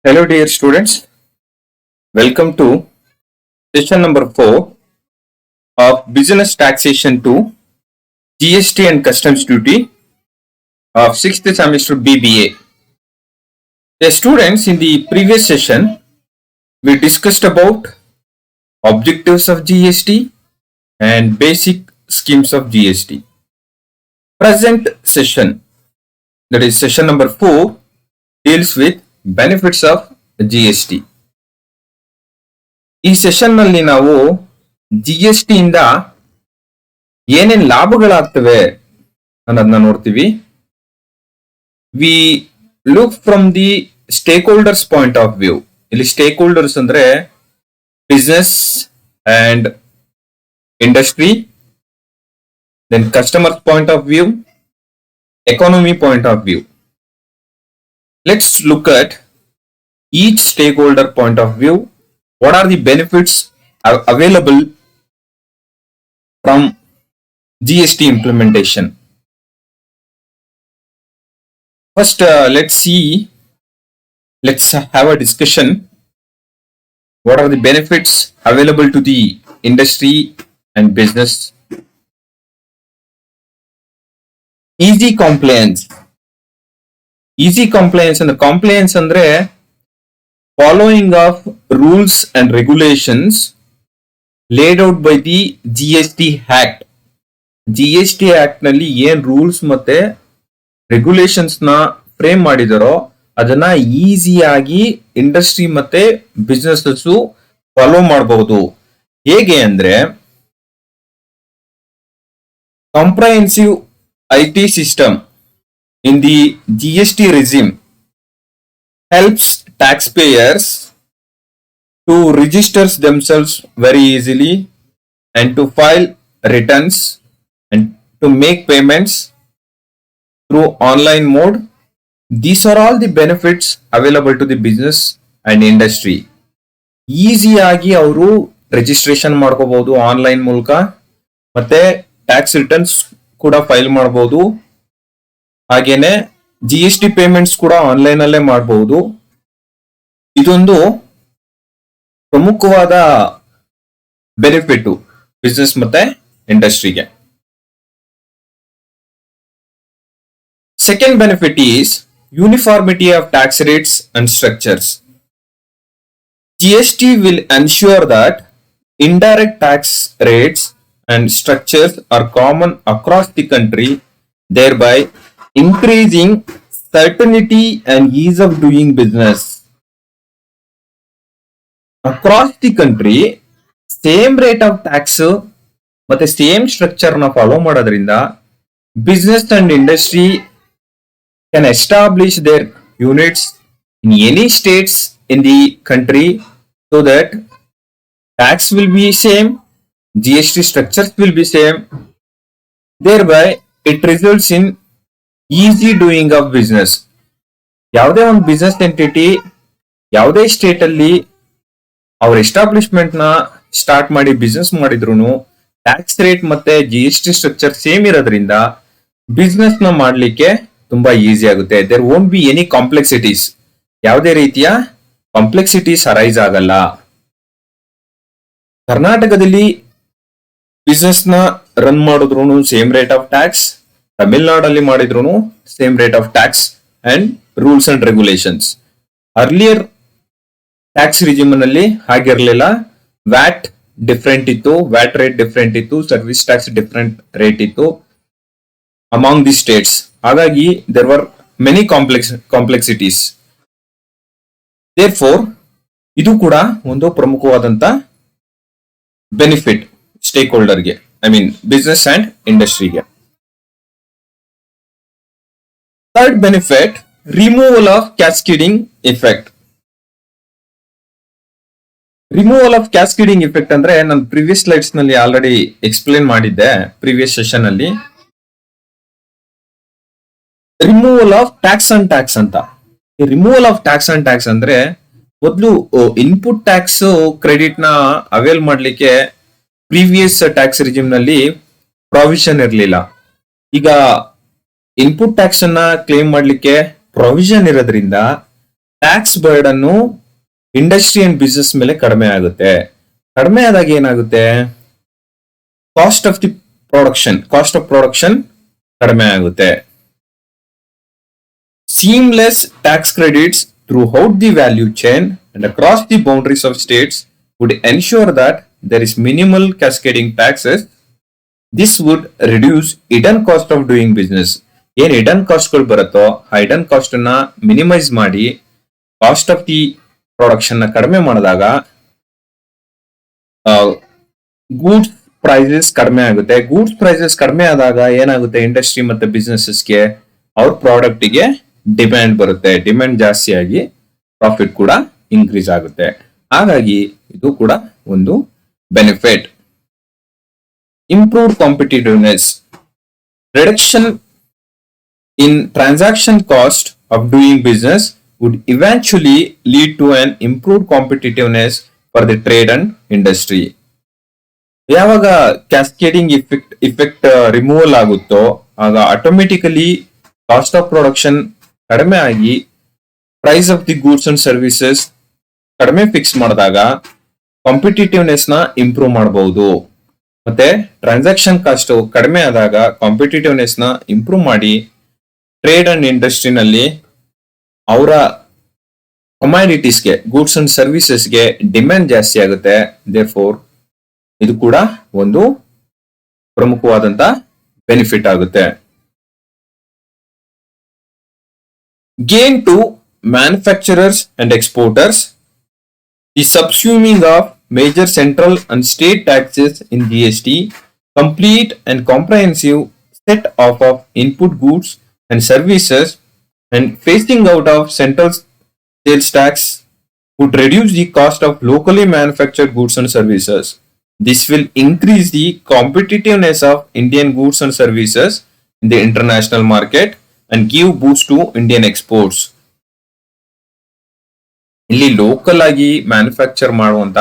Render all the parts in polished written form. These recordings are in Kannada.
Hello, dear students. Welcome to session number 4 of Business Taxation 2 GST and Customs Duty of 6th semester BBA. The students, in the previous session, we discussed about objectives of GST and basic schemes of GST. Present session, that is session number 4, deals with benefits of GST. ಈ ಸೆಷನ್ ನಲ್ಲಿ ನಾವು GST ಇಂದ ಏನೇನ್ ಲಾಭಗಳಾಗ್ತವೆ ಅನ್ನೋದನ್ನ ನೋಡ್ತೀವಿ. We look from the stake holders point of view. ಇಲ್ಲಿ ಸ್ಟೇಕ್ ಹೋಲ್ಡರ್ಸ್ ಅಂದ್ರೆ business and industry, then customer point of view, economy point of view. Let's look at each stakeholder point of view. What are the benefits available from GST implementation? First, let's have a discussion. What are the benefits available to the industry and business? Easy compliance. Easy compliance and the compliance andre following of rules and regulations laid out by the GST Act. GST Act ನಲ್ಲಿ ಏನ್ ರೂಲ್ಸ್ ಮತ್ತೆ ರೆಗ್ಯುಲೇಷನ್ಸ್ ನ ಫ್ರೇಮ್ ಮಾಡಿದಾರೋ ಅದನ್ನ ಈಸಿಯಾಗಿ ಇಂಡಸ್ಟ್ರಿ ಮತ್ತೆ ಬಿಸ್ನೆಸ್ ಫಾಲೋ ಮಾಡಬಹುದು. ಹೇಗೆ ಅಂದ್ರೆ comprehensive IT system in the GST regime helps taxpayers to register themselves very easily and to file returns and to make payments through online mode. These are all the benefits available to the business and industry. ಈಸಿಯಾಗಿ ಅವರು ರಿಜಿಸ್ಟ್ರೇಷನ್ ಮಾಡ್ಕೋಬಹುದು ಆನ್ಲೈನ್ ಮೂಲಕ, ಮತ್ತೆ ಟ್ಯಾಕ್ಸ್ ರಿಟರ್ನ್ಸ್ ಕೂಡ ಫೈಲ್ ಮಾಡಬಹುದು. ಹಾಗೇನೆ GST ಪೇಮೆಂಟ್ಸ್ ಕೂಡ ಆನ್ಲೈನ್ ಅಲ್ಲೇ ಮಾಡಬಹುದು. ಇದೊಂದು ಪ್ರಮುಖವಾದ ಬೆನಿಫಿಟ್ ಬಿಸ್ನೆಸ್ ಮತ್ತೆ ಇಂಡಸ್ಟ್ರಿಗೆ. Second benefit is uniformity of tax rates and structures. GST will ensure that indirect tax rates and structures are common across the country, thereby increasing certainty and ease of doing business. Across the country, same rate of tax ಮತ್ತೆ ಸೇಮ್ ಸ್ಟ್ರಕ್ಚರ್ ನ ಫಾಲೋ ಮಾಡೋದ್ರಿಂದ business and industry can establish their units in any states in the country so that tax will be same, GST structures will be same. Thereby, it results in easy doing of business. ಯಾವುದೇ ಒಂದು ಬಿಸ್ನೆಸ್ ಎಂಟಿಟಿ ಯಾವುದೇ ಸ್ಟೇಟ್ ಅಲ್ಲಿ ಅವ್ರ ಎಸ್ಟಾಬ್ಲಿಷ್ಮೆಂಟ್ ನ ಸ್ಟಾರ್ಟ್ ಮಾಡಿ ಬಿಸ್ನೆಸ್ ಮಾಡಿದ್ರು ಟ್ಯಾಕ್ಸ್ ರೇಟ್ ಮತ್ತೆ GST ಸ್ಟ್ರಕ್ಚರ್ ಸೇಮ್ ಇರೋದ್ರಿಂದ ಬಿಸ್ನೆಸ್ ನ ಮಾಡ್ಲಿಕ್ಕೆ ತುಂಬಾ ಈಸಿ ಆಗುತ್ತೆ. There won't be any complexities. ಯಾವುದೇ ರೀತಿಯ ಕಾಂಪ್ಲೆಕ್ಸಿಟೀಸ್ ಅರೈಸ್ ಆಗಲ್ಲ. ಕರ್ನಾಟಕದಲ್ಲಿ ಬಿಸ್ನೆಸ್ ನ ರನ್ ಮಾಡಿದ್ರು ಸೇಮ್ ರೇಟ್ ಆಫ್ ಟ್ಯಾಕ್ಸ್, ತಮಿಳ್ನಾಡಲ್ಲಿ ಮಾಡಿದ್ರು same rate of tax and rules and regulations. Earlier tax regime ನಲ್ಲಿ ಹಾಗಿರ್ಲಿಲ್ಲ. ವ್ಯಾಟ್ ಡಿಫ್ರೆಂಟ್ ಇತ್ತು, ವ್ಯಾಟ್ ರೇಟ್ ಡಿಫ್ರೆಂಟ್ ಇತ್ತು, ಸರ್ವಿಸ್ ಟ್ಯಾಕ್ಸ್ ಡಿಫ್ರೆಂಟ್ ರೇಟ್ ಇತ್ತು ಅಮಾಂಗ್ ದಿ ಸ್ಟೇಟ್ಸ್. ಹಾಗಾಗಿ there were many complexities. Therefore ಇದು ಕೂಡ ಒಂದು ಪ್ರಮುಖವಾದಂತ ಬೆನಿಫಿಟ್ ಸ್ಟೇಕ್ ಹೋಲ್ಡರ್ಗೆ, ಐ ಮೀನ್ ಬಿಸ್ನೆಸ್ ಅಂಡ್ ಇಂಡಸ್ಟ್ರಿಗೆ. Third benefit, removal of cascading effect. Removal of cascading effect ಅಂದ್ರೆ ನಾನು ಪ್ರಿವಿಯಸ್ ಸ್ಲೈಡ್ಸ್ ನಲ್ಲಿ ಆಲ್ರೆಡಿ ಎಕ್ಸ್ಪ್ಲೇನ್ ಮಾಡಿದ್ದೆ ಪ್ರಿವಿಯಸ್ ಸೆಷನ್ ಅಲ್ಲಿ. Removal of tax and tax ಅಂತ. Removal of tax and tax ಅಂದ್ರೆ ಮೊದಲು ಇನ್ಪುಟ್ ಟ್ಯಾಕ್ಸ್ ಕ್ರೆಡಿಟ್ ನ ಅವೈಲ್ ಮಾಡ್ಲಿಕ್ಕೆ ಪ್ರೀವಿಯಸ್ ಟ್ಯಾಕ್ಸ್ ರಿಜಿಮ್ ನಲ್ಲಿ ಪ್ರಾವಿಷನ್ ಇರಲಿಲ್ಲ. ಈಗ ಇನ್ಪುಟ್ ಟ್ಯಾಕ್ಸ್ ಅನ್ನ ಕ್ಲೇಮ್ ಮಾಡ್ಲಿಕ್ಕೆ ಪ್ರಾವಿಷನ್ ಇರೋದ್ರಿಂದ tax burden industry and business ಮೇಲೆ ಕಡಿಮೆ ಆಗುತ್ತೆ. ಕಡಿಮೆ ಆದಾಗ ಏನಾಗುತ್ತೆ, ಕಾಸ್ಟ್ ಆಫ್ ಪ್ರೊಡಕ್ಷನ್ ಕಡಿಮೆ ಆಗುತ್ತೆ. Seamless tax credits throughout the value chain and across the boundaries of states would ensure that there is minimal cascading taxes. This would reduce hidden cost of doing business. ಏನ್ ಹಿಡನ್ ಕಾಸ್ಟ್ ಗಳು ಬರುತ್ತೋ ಆ ಹಿಡನ್ ಕಾಸ್ಟ್ ಅನ್ನ ಮಿನಿಮೈಸ್ ಮಾಡಿ ಕಾಸ್ಟ್ ಆಫ್ ದಿ ಪ್ರೊಡಕ್ಷನ್ ನ ಕಡಿಮೆ ಮಾಡಿದಾಗ ಗೂಡ್ಸ್ ಪ್ರೈಸಸ್ ಕಡಿಮೆ ಆಗುತ್ತೆ. ಗೂಡ್ಸ್ ಪ್ರೈಸಸ್ ಕಡಿಮೆ ಆದಾಗ ಏನಾಗುತ್ತೆ, ಇಂಡಸ್ಟ್ರಿ ಮತ್ತೆ ಬಿಸ್ನೆಸಸ್ಗೆ ಅವ್ರ ಪ್ರಾಡಕ್ಟ್ ಗೆ ಡಿಮ್ಯಾಂಡ್ ಬರುತ್ತೆ. ಡಿಮ್ಯಾಂಡ್ ಜಾಸ್ತಿ ಆಗಿ ಪ್ರಾಫಿಟ್ ಕೂಡ ಇನ್ಕ್ರೀಸ್ ಆಗುತ್ತೆ. ಹಾಗಾಗಿ ಇದು ಕೂಡ ಒಂದು benefit. Improved competitiveness. Reduction in transaction cost of doing business would eventually lead to an improved competitiveness for the trade and industry. ಯಾವಾಗ ಕ್ಯಾಸ್ಕೇಡಿಂಗ್ ಇಫೆಕ್ಟ್ ರಿಮೂವಲ್ ಆಗುತ್ತೋ ಆಗ ಆಟೋಮೆಟಿಕಲಿ ಕಾಸ್ಟ್ ಆಫ್ ಪ್ರೊಡಕ್ಷನ್ ಕಡಿಮೆ ಆಗಿ price of the goods and services ಕಡಿಮೆ ಫಿಕ್ಸ್ ಮಾಡಿದಾಗ ಕಾಂಪಿಟಿಟಿವ್ನೆಸ್ ನ ಇಂಪ್ರೂವ್ ಮಾಡಬಹುದು. ಮತ್ತೆ ಟ್ರಾನ್ಸಾಕ್ಷನ್ ಕಾಸ್ಟ್ ಕಡಿಮೆ ಆದಾಗ ಕಾಂಪಿಟಿಟಿವ್ನೆಸ್ ನ ಇಂಪ್ರೂವ್ ಮಾಡಿ ಟ್ರೇಡ್ ಅಂಡ್ ಇಂಡಸ್ಟ್ರಿನಲ್ಲಿ ಅವರ ಕಮಾಡಿಟೀಸ್ಗೆ, ಗೂಡ್ಸ್ ಅಂಡ್ ಸರ್ವಿಸಸ್ಗೆ ಡಿಮ್ಯಾಂಡ್ ಜಾಸ್ತಿ ಆಗುತ್ತೆ. ದೇರ್ಫೋರ್ ಇದು ಕೂಡ ಒಂದು ಪ್ರಮುಖವಾದಂತ ಬೆನಿಫಿಟ್ ಆಗುತ್ತೆ. Gain to manufacturers and exporters. The subsuming of major central and state taxes in GST, complete and comprehensive set of input goods and services, and phasing out of central sales tax would reduce the cost of locally manufactured goods and services. This will increase the competitiveness of Indian goods and services in the international market and give boost to Indian exports. ಇಲ್ಲಿ ಲೋಕಲ್ ಆಗಿ ಮ್ಯಾನುಫ್ಯಾಕ್ಚರ್ ಮಾಡುವಂತ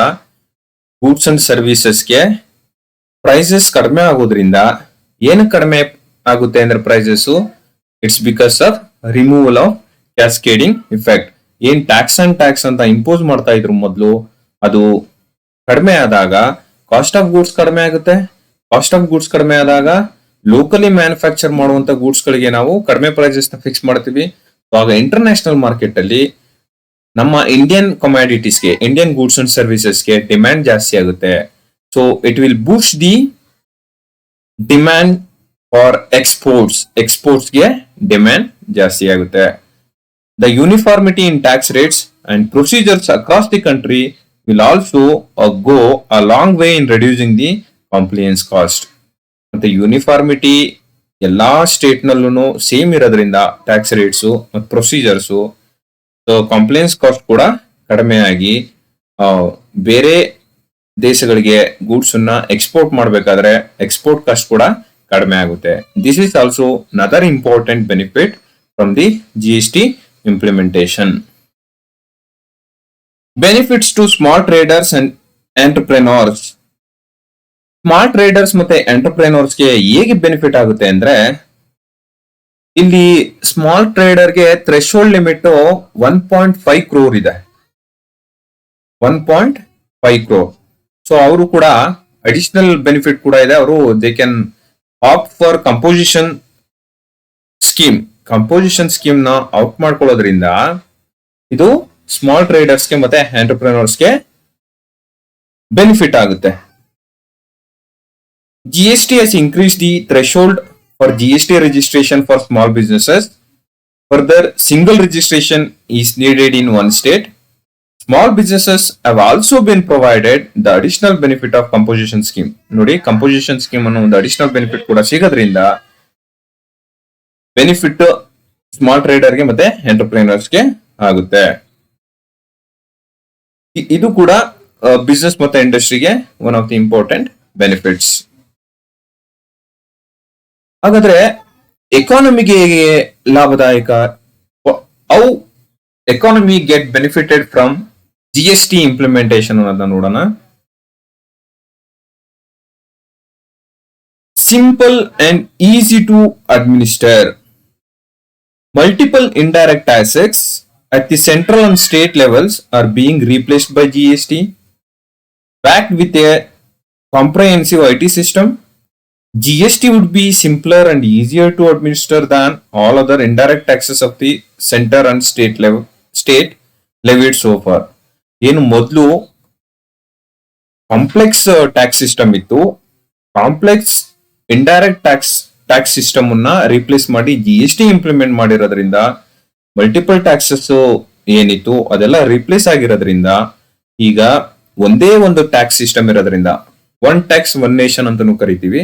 ಗೂಡ್ಸ್ ಅಂಡ್ ಸರ್ವಿಸಸ್ಗೆ ಪ್ರೈಸಸ್ ಕಡಿಮೆ ಆಗೋದ್ರಿಂದ ಏನು ಕಡಿಮೆ ಆಗುತ್ತೆ ಅಂದ್ರೆ prices, it's because of removal of cascading effect. ಏನ್ ಟ್ಯಾಕ್ಸ್ ಅಂತ ಇಂಪೋಸ್ ಮಾಡ್ತಾ ಇದ್ರು ಮೊದಲು, ಅದು ಕಡಿಮೆ ಆದಾಗ ಕಾಸ್ಟ್ ಆಫ್ ಗೂಡ್ಸ್ ಕಡಿಮೆ ಆಗುತ್ತೆ. ಕಾಸ್ಟ್ ಆಫ್ ಗೂಡ್ಸ್ ಕಡಿಮೆ ಆದಾಗ ಲೋಕಲಿ ಮ್ಯಾನುಫ್ಯಾಕ್ಚರ್ ಮಾಡುವಂತ ಗೂಡ್ಸ್ ಗಳಿಗೆ ನಾವು ಕಡಿಮೆ ಪ್ರೈಸಸ್ ನ ಫಿಕ್ಸ್ ಮಾಡ್ತೀವಿ. ಆಗ ಇಂಟರ್ನ್ಯಾಷನಲ್ ಮಾರ್ಕೆಟ್ ಅಲ್ಲಿ ನಮ್ಮ ಇಂಡಿಯನ್ ಕಮಾಡಿಟೀಸ್ಗೆ, ಇಂಡಿಯನ್ ಗೂಡ್ಸ್ ಅಂಡ್ ಸರ್ವಿಸಸ್ಗೆ ಡಿಮ್ಯಾಂಡ್ ಜಾಸ್ತಿ ಆಗುತ್ತೆ. So it will boost the demand for ಎಕ್ಸ್ಪೋರ್ಟ್ಸ್ಗೆ ಡಿಮ್ಯಾಂಡ್ ಜಾಸ್ತಿ ಆಗುತ್ತೆ. The uniformity in tax rates and procedures across the country will also go a long way in reducing the compliance cost. ಮತ್ತೆ ಯೂನಿಫಾರ್ಮಿಟಿ ಎಲ್ಲಾ ಸ್ಟೇಟ್ ನಲ್ಲೂ ಸೇಮ್ ಇರೋದ್ರಿಂದ ಟ್ಯಾಕ್ಸ್ ರೇಟ್ಸು ಮತ್ತು ಪ್ರೊಸೀಜರ್ಸು, ಕಾಂಪ್ಲಿಯನ್ಸ್ ಕಾಸ್ಟ್ ಕೂಡ ಕಡಿಮೆ ಆಗಿ ಬೇರೆ ದೇಶಗಳಿಗೆ ಗೂಡ್ಸ್ ಅನ್ನ ಎಕ್ಸ್ಪೋರ್ಟ್ ಮಾಡಬೇಕಾದ್ರೆ ಎಕ್ಸ್ಪೋರ್ಟ್ ಕಾಸ್ಟ್ ಕೂಡ ಕಡಿಮೆ ಆಗುತ್ತೆ. This is also another important benefit from the GST implementation. Benefits to small traders and entrepreneurs. Small traders ಮತ್ತೆ ಎಂಟರ್ಪ್ರೆನರ್ಸ್ಗೆ ಹೇಗೆ ಬೆನಿಫಿಟ್ ಆಗುತ್ತೆ ಅಂದ್ರೆ, ಇಲ್ಲಿ ಸ್ಮಾಲ್ ಟ್ರೇಡರ್ಗೆ ಥ್ರೆಶೋಲ್ಡ್ ಲಿಮಿಟ್ 1.5 crore ಇದೆ. 1.5 crore. ಸೊ ಅವರು ಕೂಡ ಅಡಿಷನಲ್ ಬೆನಿಫಿಟ್ ಕೂಡ ಇದೆ. ಅವರು they can opt for composition scheme ನ ಔಟ್ ಮಾಡ್ಕೊಳ್ಳೋದ್ರಿಂದ ಇದು ಸ್ಮಾಲ್ ಟ್ರೇಡರ್ಸ್ಗೆ ಮತ್ತೆ ಎಂಟರ್ಪ್ರೆನರ್ಸ್ಗೆ ಬೆನಿಫಿಟ್ ಆಗುತ್ತೆ. GST has increased the threshold for GST registration for small businesses. Further, single registration is needed in one state. Small businesses have also been provided the additional benefit of composition scheme. ನೋಡಿ, ಕಂಪೋಸಿಷನ್ ಸ್ಕೀಮ್ ಅನ್ನೋ ಒಂದು ಅಡಿಷನಲ್ ಬೆನಿಫಿಟ್ ಕೂಡ ಸಿಗೋದ್ರಿಂದ ಬೆನಿಫಿಟ್ ಸ್ಮಾಲ್ ಟ್ರೇಡರ್ಗೆ ಮತ್ತೆ ಎಂಟರ್ಪ್ರೆನರ್ಸ್ಗೆ ಆಗುತ್ತೆ. ಇದು ಕೂಡ ಬಿಸ್ನೆಸ್ ಮತ್ತೆ ಇಂಡಸ್ಟ್ರಿಗೆ one of the important benefits. ಹಾಗಾದ್ರೆ ಎಕಾನಮಿಗೆ ಹೇಗೆ ಲಾಭದಾಯಕ, how economy get benefited from GST implementation ಅನ್ನೋದನ್ನ ನೋಡೋಣ. Simple and easy to administer. Multiple indirect taxes at the central and state levels are being replaced by GST, backed with a comprehensive IT system. GST would be simpler and easier to administer than all other indirect taxes of the center and state levied so far. ಏನು ಮೊದಲು ಕಾಂಪ್ಲೆಕ್ಸ್ ಟ್ಯಾಕ್ಸ್ ಸಿಸ್ಟಮ್ ಇತ್ತು, ಕಾಂಪ್ಲೆಕ್ಸ್ ಇಂಡೈರೆಕ್ಟ್ ಟ್ಯಾಕ್ಸ್ ಸಿಸ್ಟಮ್ ಅನ್ನ ರಿಪ್ಲೇಸ್ ಮಾಡಿ GST ಇಂಪ್ಲಿಮೆಂಟ್ ಮಾಡಿರೋದ್ರಿಂದ ಮಲ್ಟಿಪಲ್ ಟ್ಯಾಕ್ಸಸ್ ಏನಿತ್ತು ಅದೆಲ್ಲ ರಿಪ್ಲೇಸ್ ಆಗಿರೋದ್ರಿಂದ ಈಗ ಒಂದೇ ಒಂದು ಟ್ಯಾಕ್ಸ್ ಸಿಸ್ಟಮ್ ಇರೋದ್ರಿಂದ ಒನ್ ಟ್ಯಾಕ್ಸ್ ಒನ್ ನೇಷನ್ ಅಂತಾನು ಕರಿತೀವಿ.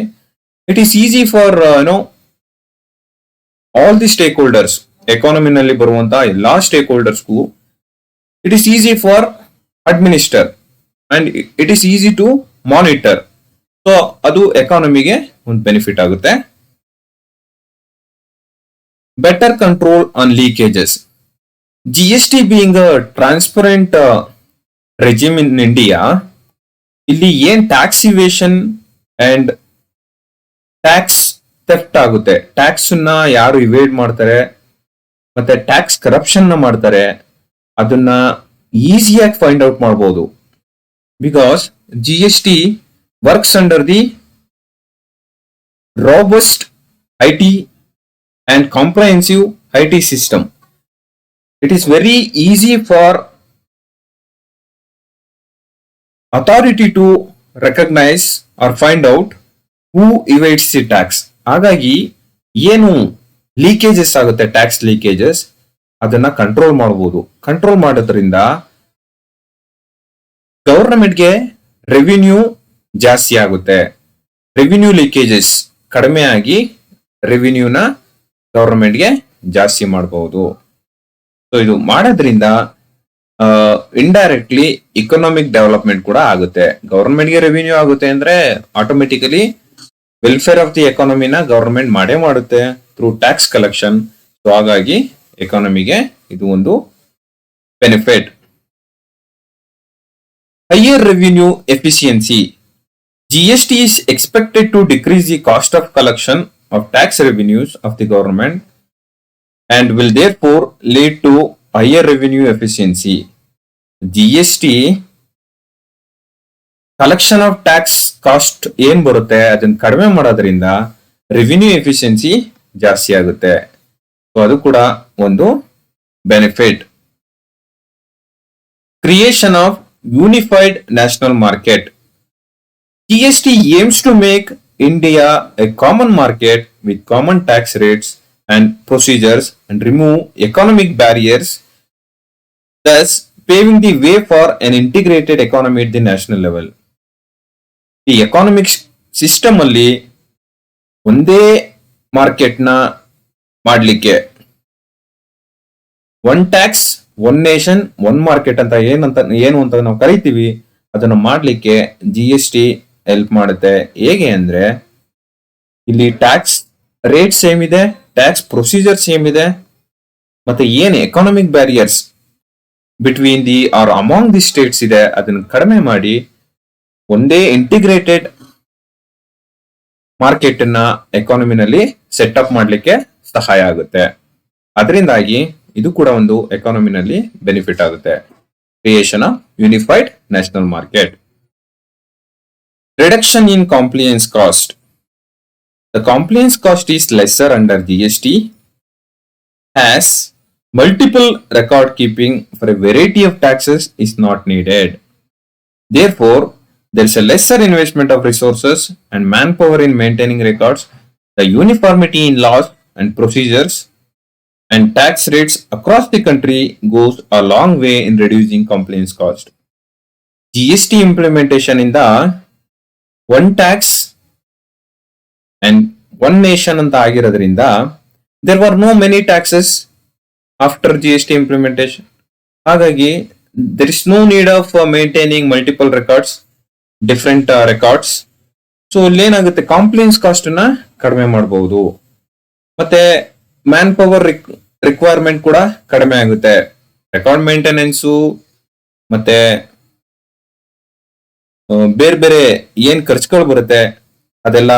It is easy for all the stake holders, ಎಕಾನಮಿನಲ್ಲಿ ಬರುವಂತಹ ಎಲ್ಲಾ ಸ್ಟೇಕ್ ಹೋಲ್ಡರ್ಸ್ಗೂ it is easy for administer and it is easy to monitor. So ಅದು ಎಕಾನಮಿಗೆ ಒಂದು ಬೆನಿಫಿಟ್ ಆಗುತ್ತೆ. Better control on leakages. GST being a transparent regime in India, ಇಲ್ಲಿ ಏನ್ tax evasion and tax theft ಆಗುತ್ತೆ, ಟ್ಯಾಕ್ಸ್ ನ ಯಾರು ಇವೇಡ್ ಮಾಡ್ತಾರೆ ಮತ್ತೆ ಟ್ಯಾಕ್ಸ್ ಕರಪ್ಷನ್ ನ ಮಾಡ್ತಾರೆ ಅದನ್ನ ಈಸಿಯಾಗಿ ಫೈಂಡ್ ಔಟ್ ಮಾಡಬಹುದು. Because GST works under the robust IT and comprehensive IT system. It is very easy for authority to recognize or find out who evades the tax. ಹಾಗಾಗಿ ಏನು ಲೀಕೇಜಸ್ ಆಗುತ್ತೆ, ಟ್ಯಾಕ್ಸ್ ಲೀಕೇಜಸ್, ಅದನ್ನ ಕಂಟ್ರೋಲ್ ಮಾಡಬಹುದು. ಕಂಟ್ರೋಲ್ ಮಾಡೋದ್ರಿಂದ ಗವರ್ನಮೆಂಟ್ಗೆ ರೆವಿನ್ಯೂ ಜಾಸ್ತಿ ಆಗುತ್ತೆ. ರೆವಿನ್ಯೂ ಲೀಕೇಜಸ್ ಕಡಿಮೆ ಆಗಿ ರೆವಿನ್ಯೂನ ಗವರ್ನಮೆಂಟ್ಗೆ ಜಾಸ್ತಿ ಮಾಡಬಹುದು. ಸೊ ಇದು ಮಾಡೋದ್ರಿಂದ ಇಂಡೈರೆಕ್ಟ್ಲಿ ಇಕನಾಮಿಕ್ ಡೆವಲಪ್ಮೆಂಟ್ ಕೂಡ ಆಗುತ್ತೆ. ಗವರ್ನಮೆಂಟ್ಗೆ ರೆವಿನ್ಯೂ ಆಗುತ್ತೆ ಅಂದ್ರೆ ಆಟೋಮೆಟಿಕಲಿ ವೆಲ್ಫೇರ್ ಆಫ್ ದಿ ಎಕಾನಮಿನ ಗವರ್ನಮೆಂಟ್ ಮಾಡೇ ಮಾಡುತ್ತೆ ಥ್ರೂ ಟ್ಯಾಕ್ಸ್ ಕಲೆಕ್ಷನ್. ಸೊ ಹಾಗಾಗಿ ಎಕಾನಮಿಗೆ ಇದು ಒಂದು benefit. Higher revenue efficiency. GST is expected to decrease the cost of collection of tax revenues of the government and will therefore lead to higher revenue efficiency. GST collection of tax cost ಏನ್ ಬರುತ್ತೆ ಅದನ್ನ ಕಡಿಮೆ ಮಾಡೋದ್ರಿಂದ ರೆವಿನ್ಯೂ ಎಫಿಷಿಯನ್ಸಿ ಜಾಸ್ತಿ ಆಗುತ್ತೆ. ಸೊ ಅದು ಕೂಡ ಒಂದು benefit. Creation of unified national market. GST aims to make India a common market with common tax rates and procedures and remove economic barriers, thus paving the way for an integrated economy at the national level. ಈ ಎಕಾನಮಿಕ್ ಸಿಸ್ಟಮ್ ಅಲ್ಲಿ ಒಂದೇ ಮಾರ್ಕೆಟ್ ನ ಮಾಡಲಿಕ್ಕೆ one tax one nation one market ಅಂತ ಏನು ಅಂತ ನಾವು ಕರಿತೀವಿ, ಅದನ್ನು ಮಾಡಲಿಕ್ಕೆ GST ಹೆಲ್ಪ್ ಮಾಡುತ್ತೆ. ಹೇಗೆ ಅಂದ್ರೆ ಇಲ್ಲಿ ಟ್ಯಾಕ್ಸ್ ರೇಟ್ ಸೇಮ್ ಇದೆ, ಟ್ಯಾಕ್ಸ್ ಪ್ರೊಸೀಜರ್ ಸೇಮ್ ಇದೆ, ಮತ್ತೆ ಏನು economic barriers between the or among the states ಇದೆ ಅದನ್ನು ಕಡಿಮೆ ಮಾಡಿ ಒಂದೇ ಇಂಟಿಗ್ರೇಟೆಡ್ ಮಾರ್ಕೆಟ್ ಅನ್ನ ಎಕಾನಮಿನಲ್ಲಿ ಸೆಟ್ ಅಪ್ ಮಾಡ್ಲಿಕ್ಕೆ ಸಹಾಯ ಆಗುತ್ತೆ. ಅದರಿಂದಾಗಿ ಇದು ಕೂಡ ಒಂದು ಎಕಾನಮಿನಲ್ಲಿ ಬೆನಿಫಿಟ್ ಆಗುತ್ತೆ. Creation of unified national market. Reduction in compliance cost. The compliance cost is lesser under GST as multiple record keeping for a variety of taxes is not needed. Therefore, there is a lesser investment of resources and manpower in maintaining records. The uniformity in laws and procedures and tax rates across the country goes a long way in reducing compliance cost. GST implementation in the one tax and one nation ಅಂತ ಆಗಿರೋದ್ರಿಂದ there were no many taxes after GST implementation. ಹಾಗಾಗಿ there is no need of maintaining multiple records, different records. So ಇಲ್ಲೇನಾಗುತ್ತೆ, ಕಾಂಪ್ಲಿಯನ್ಸ್ ಕಾಸ್ಟ್ ನ ಕಡಿಮೆ ಮಾಡಬಹುದು, ಮತ್ತೆ ಮ್ಯಾನ್ ಪವರ್ ರಿಕ್ವೈರ್ಮೆಂಟ್ ಕೂಡ ಕಡಿಮೆ ಆಗುತ್ತೆ. ರೆಕಾರ್ಡ್ ಮೇಂಟೆನೆನ್ಸು ಮತ್ತೆ ಬೇರೆ ಬೇರೆ ಏನ್ ಖರ್ಚುಗಳು ಬರುತ್ತೆ ಅದೆಲ್ಲ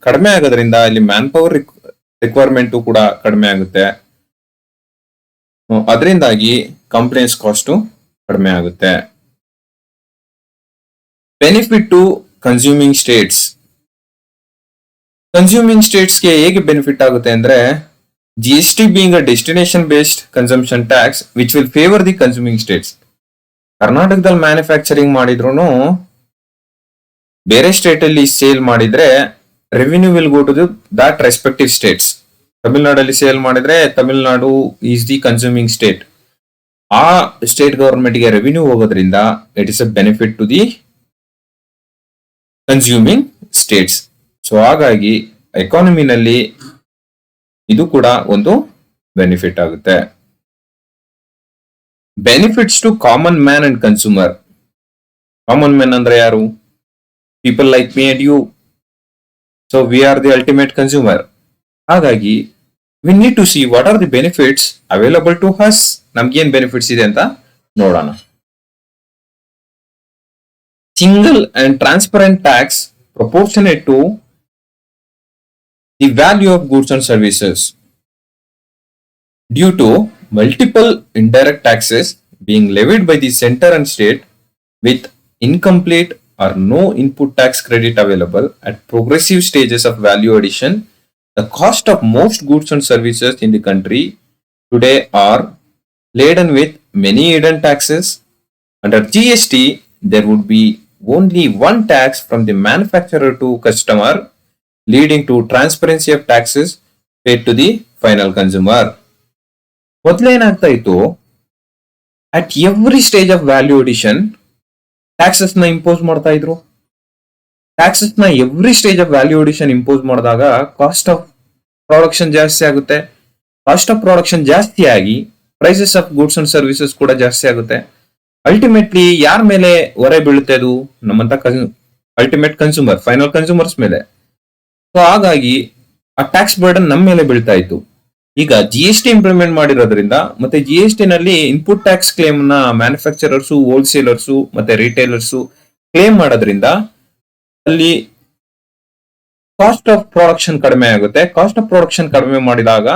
ಕಡಿಮೆ ಆಗೋದ್ರಿಂದ ಇಲ್ಲಿ ಮ್ಯಾನ್ ಪವರ್ ರಿಕ್ವೈರ್ಮೆಂಟ್ ಕೂಡ ಕಡಿಮೆ ಆಗುತ್ತೆ. ಅದರಿಂದಾಗಿ ಕಂಪ್ಲೇಂಟ್ಸ್ ಕಾಸ್ಟ್ ಕಡಿಮೆ ಆಗುತ್ತೆ. Benefit to consuming states. Consuming ಸ್ಟೇಟ್ಸ್ಗೆ ಹೇಗೆ ಬೆನಿಫಿಟ್ ಆಗುತ್ತೆ ಅಂದ್ರೆ, GST being a destination based consumption tax which will favor the consuming states. ಕರ್ನಾಟಕದಲ್ಲಿ ಮ್ಯಾನುಫ್ಯಾಕ್ಚರಿಂಗ್ ಮಾಡಿದ್ರು ಬೇರೆ ಸ್ಟೇಟ್ ಅಲ್ಲಿ ಸೇಲ್ ಮಾಡಿದ್ರೆ revenue will go to that respective states. ತಮಿಳುನಾಡಲ್ಲಿ ಸೇಲ್ ಮಾಡಿದ್ರೆ Tamil Nadu is the consuming state. ಆ ಸ್ಟೇಟ್ ಗವರ್ಮೆಂಟ್ಗೆ ರೆವಿನ್ಯೂ ಹೋಗೋದ್ರಿಂದ it is a benefit to the consuming states. So ಹಾಗಾಗಿ ಎಕಾನಮಿನಲ್ಲಿ ಇದು ಕೂಡ ಒಂದು ಬೆನಿಫಿಟ್ ಆಗುತ್ತೆ. Benefits to common man and consumer. Common man ಅಂದ್ರೆ ಯಾರು? People like me and you. So we are the ultimate consumer. ಹಾಗಾಗಿ we need to see what are the benefits available to us. ನಮ್ಗೇನ್ ಬೆನಿಫಿಟ್ಸ್ ಇದೆ ಅಂತ ನೋಡೋಣ. Single and transparent tax proportionate to the value of goods and services. Due to multiple indirect taxes being levied by the center and state with incomplete or no input tax credit available at progressive stages of value addition, the cost of most goods and services in the country today are laden with many hidden taxes. Under GST, there would be only one tax from the manufacturer to customer, leading to transparency of taxes paid to the final consumer. ಮೊದಲೇನಾಗ್ತಾ ಇತ್ತು, at every stage of value addition taxes ನ ಇಂಪೋಸ್ ಮಾಡ್ತಾ ಇದ್ರು. ಟ್ಯಾಕ್ಸಸ್ ನ every stage of value addition impose ಮಾಡಿದಾಗ ಕಾಸ್ಟ್ ಆಫ್ ಪ್ರೊಡಕ್ಷನ್ ಜಾಸ್ತಿ ಆಗುತ್ತೆ. ಕಾಸ್ಟ್ ಆಫ್ ಪ್ರೊಡಕ್ಷನ್ ಜಾಸ್ತಿ ಆಗಿ prices of goods and services ಕೂಡ ಜಾಸ್ತಿ ಆಗುತ್ತೆ. ಅಲ್ಟಿಮೇಟ್ಲಿ ಯಾರ ಮೇಲೆ ಹೊರೆ ಬೀಳುತ್ತೆ? ಅದು ನಮ್ಮಂತ ಅಲ್ಟಿಮೇಟ್ ಕನ್ಸ್ಯೂಮರ್, ಫೈನಲ್ ಕನ್ಸ್ಯೂಮರ್ಸ್ ಮೇಲೆ. ಸೊ ಹಾಗಾಗಿ ಆ ಟ್ಯಾಕ್ಸ್ ಬರ್ಡನ್ ನಮ್ಮ ಮೇಲೆ ಬೀಳ್ತಾ ಇತ್ತು. ಈಗ GST ಇಂಪ್ಲಿಮೆಂಟ್ ಮಾಡಿರೋದ್ರಿಂದ ಮತ್ತೆ GST ನಲ್ಲಿ ಇನ್ಪುಟ್ ಟ್ಯಾಕ್ಸ್ ಕ್ಲೇಮ್ ನ ಮ್ಯಾನುಫ್ಯಾಕ್ಚರರ್ಸು, ಹೋಲ್ಸೇಲರ್ಸು ಮತ್ತೆ ರಿಟೇಲರ್ಸು ಕ್ಲೇಮ್ ಮಾಡೋದ್ರಿಂದ ಅಲ್ಲಿ ಕಾಸ್ಟ್ ಆಫ್ ಪ್ರೊಡಕ್ಷನ್ ಕಡಿಮೆ ಆಗುತ್ತೆ. ಕಾಸ್ಟ್ ಆಫ್ ಪ್ರೊಡಕ್ಷನ್ ಕಡಿಮೆ ಮಾಡಿದಾಗ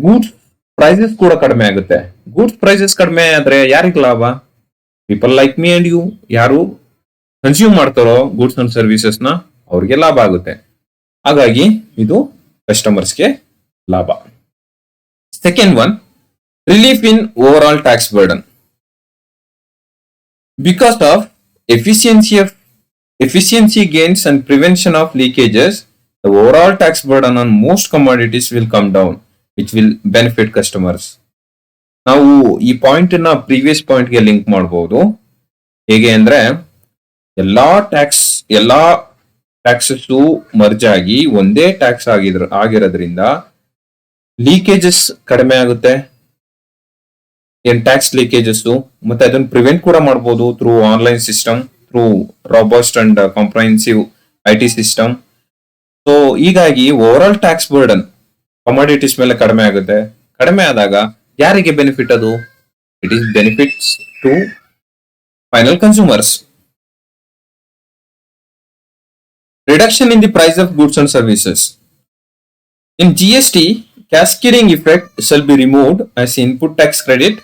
ಗೂಡ್ಸ್ ಪ್ರೈಸಸ್ ಕೂಡ ಕಡಿಮೆ ಆಗುತ್ತೆ. ಗೂಡ್ಸ್ ಪ್ರೈಸಸ್ ಕಡಿಮೆ ಆದ್ರೆ ಯಾರಿಗೆ ಲಾಭ? People like me and you. ಯಾರು ಕನ್ಸ್ಯೂಮ್ ಮಾಡ್ತಾರೋ ಗೂಡ್ಸ್ ಅಂಡ್ ಸರ್ವಿಸಸ್ ನ ಅವ್ರಿಗೆ ಲಾಭ ಆಗುತ್ತೆ. ಹಾಗಾಗಿ ಇದು ಕಸ್ಟಮರ್ಸ್ಗೆ ಲಾಭ. Second one, relief in overall tax burden. Because of efficiency gains and prevention of leakages, the overall tax burden on most commodities will come down, which will benefit customers. ನಾವು ಈ ಪಾಯಿಂಟ್ ನ ಪ್ರೀವಿಯಸ್ ಪಾಯಿಂಟ್ ಗೆ ಲಿಂಕ್ ಮಾಡಬಹುದು. ಹೇಗೆ ಅಂದ್ರೆ, ಎಲ್ಲಾ ಟ್ಯಾಕ್ಸಸ್ ಮರ್ಜ್ ಆಗಿ ಒಂದೇ ಟ್ಯಾಕ್ಸ್ ಆಗಿರೋದ್ರಿಂದ ಲೀಕೇಜಸ್ ಕಡಿಮೆ ಆಗುತ್ತೆ. ಟ್ಯಾಕ್ಸ್ ಲೀಕೇಜಸ್ ಮತ್ತೆ ಅದನ್ನ ಪ್ರಿವೆಂಟ್ ಕೂಡ ಮಾಡಬಹುದು through online system, through robust and comprehensive IT system. So ಹೀಗಾಗಿ overall tax burden commodities ಮೇಲೆ ಕಡಿಮೆ ಆಗುತ್ತೆ. ಕಡಿಮೆ ಆದಾಗ ಯಾರಿಗೆ ಬೆನಿಫಿಟ್? ಅದು it is benefits to final consumers. Reduction in the price of goods and services. In GST, cascading effect shall be removed as input tax credit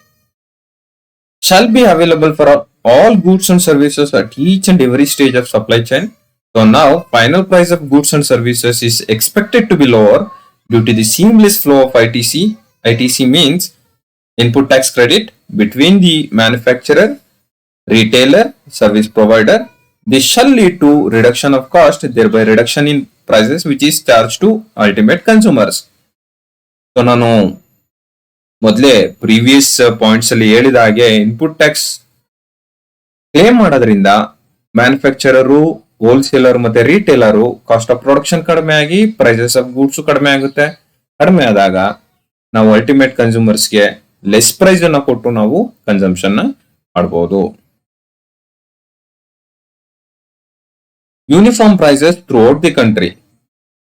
shall be available for all goods and services at each and every stage of supply chain. So now, final price of goods and services is expected to be lower due to the seamless flow of ITC. ITC means input tax credit between the manufacturer, retailer, service provider. This shall lead to reduction of cost, thereby reduction in prices which is charged to ultimate consumers. So ನಾನು ಮೊದಲೇ ಪ್ರೀವಿಯಸ್ ಪಾಯಿಂಟ್ಸ್ ಅಲ್ಲಿ ಹೇಳಿದ ಹಾಗೆ ಇನ್ಪುಟ್ ಟ್ಯಾಕ್ಸ್ ಕ್ಲೇಮ್ ಮಾಡೋದ್ರಿಂದ ಮ್ಯಾನುಫ್ಯಾಕ್ಚರರು, ಹೋಲ್ಸೇಲರ್ ಮತ್ತೆ ರಿಟೇಲರು ಕಾಸ್ಟ್ ಆಫ್ ಪ್ರೊಡಕ್ಷನ್ ಕಡಿಮೆ ಆಗಿ ಪ್ರೈಸಸ್ ಆಫ್ ಗೂಡ್ಸ್ ಕಡಿಮೆ ಆಗುತ್ತೆ. ಕಡಿಮೆ ಆದಾಗ ನಾವು ಅಲ್ಟಿಮೇಟ್ ಕನ್ಸ್ಯೂಮರ್ಸ್ಗೆ ಲೆಸ್ ಪ್ರೈಸ್ ಅನ್ನ ಕೊಟ್ಟು ನಾವು ಕನ್ಸಂಪ್ಷನ್ ಮಾಡಬಹುದು. Uniform prices throughout the country.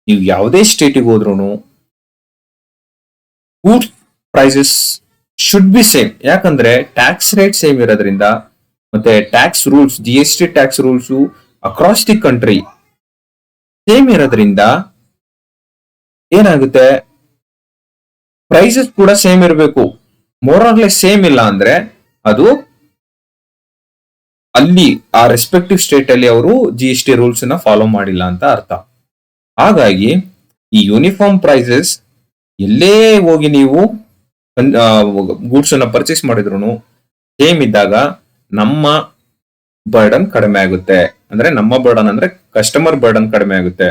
ನೀವು ಯಾವುದೇ ಸ್ಟೇಟಿಗೆ ಹೋದ್ರೂ goods prices should be same. ಯಾಕಂದ್ರೆ ಟ್ಯಾಕ್ಸ್ ರೇಟ್ ಸೇಮ್ ಇರೋದ್ರಿಂದ ಮತ್ತೆ tax rules, GST tax rules across the country same ಇರೋದ್ರಿಂದ ಏನಾಗುತ್ತೆ, ಪ್ರೈಸಸ್ ಕೂಡ ಸೇಮ್ ಇರಬೇಕು. ಮೋರ್ ಆರ್ ಲೆಸ್ ಸೇಮ್ ಇಲ್ಲ ಅಂದ್ರೆ ಅದು ಅಲ್ಲಿ ಆ ರೆಸ್ಪೆಕ್ಟಿವ್ ಸ್ಟೇಟ್ ಅಲ್ಲಿ ಅವರು GST ರೂಲ್ಸ್ ನ ಫಾಲೋ ಮಾಡಿಲ್ಲ ಅಂತ ಅರ್ಥ. ಹಾಗಾಗಿ ಈ ಯೂನಿಫಾರ್ಮ್ ಪ್ರೈಸಸ್ ಎಲ್ಲೇ ಹೋಗಿ ನೀವು ಗೂಡ್ಸ್ ಅನ್ನ ಪರ್ಚೇಸ್ ಮಾಡಿದ್ರು ಸೇಮ್ ಇದ್ದಾಗ ನಮ್ಮ ಬರ್ಡನ್ ಕಡಿಮೆ ಆಗುತ್ತೆ. ಅಂದ್ರೆ ನಮ್ಮ ಬರ್ಡನ್ ಅಂದ್ರೆ ಕಸ್ಟಮರ್ ಬರ್ಡನ್ ಕಡಿಮೆ ಆಗುತ್ತೆ.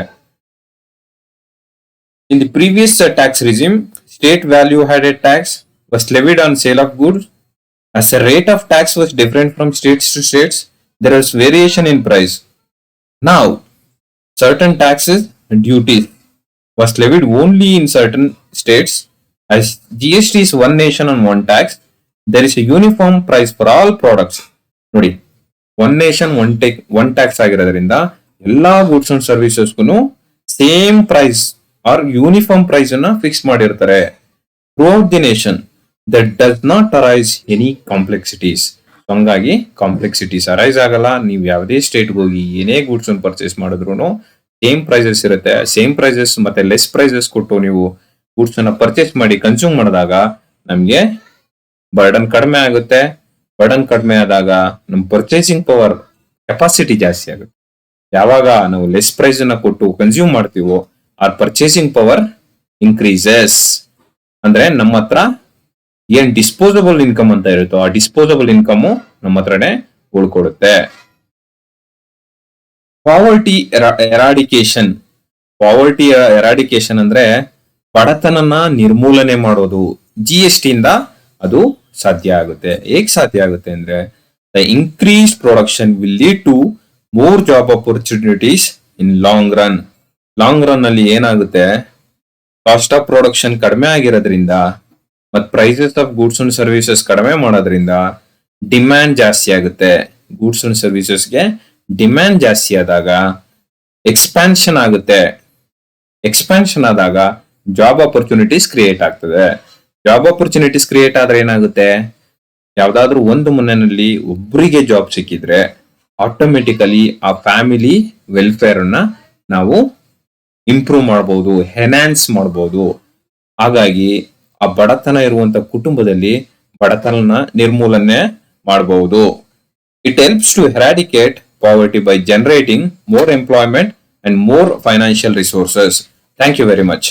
In the previous tax regime, state value added tax was levied on sale of goods. As the rate of tax was different from states to states, there was variation in price. Now, certain taxes and duties was levied only in certain states. As GST is one nation and one tax, there is a uniform price for all products. ನೋಡಿ, ಒನ್ ನೇಷನ್ ಒನ್ ಟ್ಯಾಕ್ಸ್ ಆಗಿರೋದ್ರಿಂದ ಎಲ್ಲಾ ಗೂಡ್ಸ್ ಅಂಡ್ ಸರ್ವಿಸಸ್ಗೂ same price or uniform price ಅನ್ನ ಫಿಕ್ಸ್ ಮಾಡಿರ್ತಾರೆ throughout the nation. That does not arise any complexities. ಹಂಗಾಗಿ ಕಾಂಪ್ಲೆಕ್ಸಿಟೀಸ್ ಅರೈಸ್ ಆಗಲ್ಲ. ನೀವು ಯಾವುದೇ ಸ್ಟೇಟ್ಗೆ ಹೋಗಿ ಏನೇ ಗೂಡ್ಸ್ ಅನ್ನು ಪರ್ಚೇಸ್ ಮಾಡಿದ್ರು ಸೇಮ್ ಪ್ರೈಸಸ್ ಇರುತ್ತೆ. ಸೇಮ್ ಪ್ರೈಸಸ್ ಮತ್ತೆ ಲೆಸ್ ಪ್ರೈಸಸ್ ಕೊಟ್ಟು ನೀವು ಗೂಡ್ಸ್ ಅನ್ನ ಪರ್ಚೇಸ್ ಮಾಡಿ ಕನ್ಸ್ಯೂಮ್ ಮಾಡಿದಾಗ ನಮ್ಗೆ ಬರ್ಡನ್ ಕಡಿಮೆ ಆಗುತ್ತೆ. ಬರ್ಡನ್ ಕಡಿಮೆ ಆದಾಗ ನಮ್ ಪರ್ಚೇಸಿಂಗ್ ಪವರ್ ಕೆಪಾಸಿಟಿ ಜಾಸ್ತಿ ಆಗುತ್ತೆ. ಯಾವಾಗ ನಾವು ಲೆಸ್ ಪ್ರೈಸ್ ಅನ್ನ ಕೊಟ್ಟು ಕನ್ಸ್ಯೂಮ್ ಮಾಡ್ತೀವೋ ಆರ್ ಪರ್ಚೇಸಿಂಗ್ ಪವರ್ ಇನ್ಕ್ರೀಸಸ್. ಅಂದ್ರೆ ನಮ್ಮ ಹತ್ರ ಏನ್ ಡಿಸ್ಪೋಸಬಲ್ ಇನ್ಕಮ್ ಅಂತ ಇರುತ್ತೋ ಆ ಡಿಸ್ಪೋಸಬಲ್ ಇನ್ಕಮ್ ನಮ್ಮ ಹತ್ರನೇ ಉಳ್ಕೊಡುತ್ತೆ. Poverty eradication. ಪಾವರ್ಟಿ ಎರಾಡಿಕೇಶನ್ ಅಂದ್ರೆ ಬಡತನನ ನಿರ್ಮೂಲನೆ ಮಾಡೋದು. GST ಇಂದ ಅದು ಸಾಧ್ಯ ಆಗುತ್ತೆ. ಹೇಗ್ ಸಾಧ್ಯ ಆಗುತ್ತೆ ಅಂದ್ರೆ the increase production will lead to more job opportunities in long run. Long run ಅಲ್ಲಿ ಏನಾಗುತ್ತೆ, ಕಾಸ್ಟ್ ಆಫ್ ಪ್ರೊಡಕ್ಷನ್ ಕಡಿಮೆ ಆಗಿರೋದ್ರಿಂದ ಮತ್ prices of goods and services ಕಡಿಮೆ ಮಾಡೋದ್ರಿಂದ ಡಿಮ್ಯಾಂಡ್ ಜಾಸ್ತಿ ಆಗುತ್ತೆ. ಗೂಡ್ಸ್ ಅಂಡ್ ಸರ್ವಿಸಸ್ಗೆ ಡಿಮ್ಯಾಂಡ್ ಜಾಸ್ತಿ ಆದಾಗ ಎಕ್ಸ್ಪಾನ್ಷನ್ ಆಗುತ್ತೆ. ಎಕ್ಸ್ಪಾನ್ಷನ್ ಆದಾಗ ಜಾಬ್ ಅಪರ್ಚುನಿಟೀಸ್ ಕ್ರಿಯೇಟ್ ಆಗ್ತದೆ. ಜಾಬ್ ಅಪರ್ಚುನಿಟೀಸ್ ಕ್ರಿಯೇಟ್ ಆದ್ರೆ ಏನಾಗುತ್ತೆ, ಯಾವ್ದಾದ್ರು ಒಂದು ಮನೆಯಲ್ಲಿ ಒಬ್ಬರಿಗೆ ಜಾಬ್ ಸಿಕ್ಕಿದ್ರೆ ಆಟೋಮೆಟಿಕಲಿ ಆ ಫ್ಯಾಮಿಲಿ ವೆಲ್ಫೇರ್ ಅನ್ನ ನಾವು ಇಂಪ್ರೂವ್ ಮಾಡಬಹುದು, ಎನ್ಹಾನ್ಸ್ ಮಾಡಬಹುದು. ಹಾಗಾಗಿ ಆ ಬಡತನ ಇರುವಂತ ಕುಟುಂಬದಲ್ಲಿ ಬಡತನ ನಿರ್ಮೂಲನೆ ಮಾಡಬಹುದು. It helps to eradicate poverty by generating more employment and more financial resources. Thank you very much.